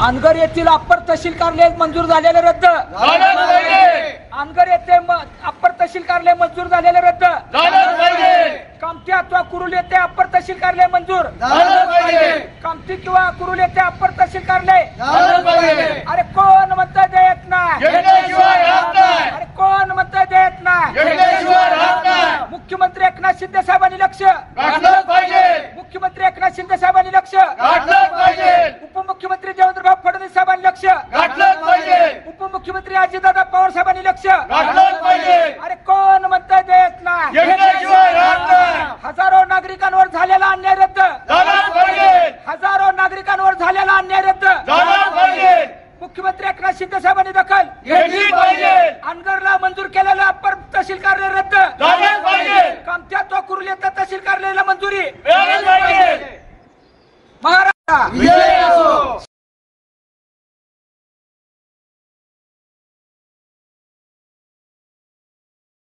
अनगर येथील अप्पर तहसील कार्यालय मंजूर झालेले रद्द झालं पाहिजे. अनगर येथे अप्पर तहसील कार्यालय मंजूर झालेले रद्द झालं पाहिजे. कामठी अथवा कुरुल येथे अप्पर तहसील कार्यालय मंजूर झालं पाहिजे. कामठी किंवा कुरुल येथे अप्पर तहसील कार्यालय झालं पाहिजे. अरे कोण म्हणतं देत नाही घेतल्याशिवाय राहत नाही. अरे कोण म्हणतं देत नाही घेतल्याशिवाय राहत नाही. मुख्यमंत्री एकनाथ शिंदे साहेबांनी लक्ष घातलं पाहिजे. मुख्यमंत्री एकनाथ शिंदे साहेबांनी लक्ष घातलं पाहिजे. उपमुख्यमंत्री देवेंद्र फडणवीस साहेबांनी लक्ष घातलं पाहिजे. उपमुख्यमंत्री अजितदादा पवार साहेबांनी लक्ष घातलं पाहिजे. अरे कोण म्हणतं देत नाही घेतल्याशिवाय राहत नाही. हजारो नागरिकांवर झालेला अन्याय रद्द झालं पाहिजे. हजारो नागरिकांवर झालेला अन्याय रद्द झालं पाहिजे. मुख्यमंत्री एकनाथ शिंदे साहेबांनी दखल घेतली पाहिजे. अनगरला मंजूर केलेलं अप्पर तहसील कार्यालय रद्द झालं पाहिजे. कामठ्यात व कुरुल येथे तहसील कार्यालयाला मंजुरी मिळाली पाहिजे. महाराष्ट्र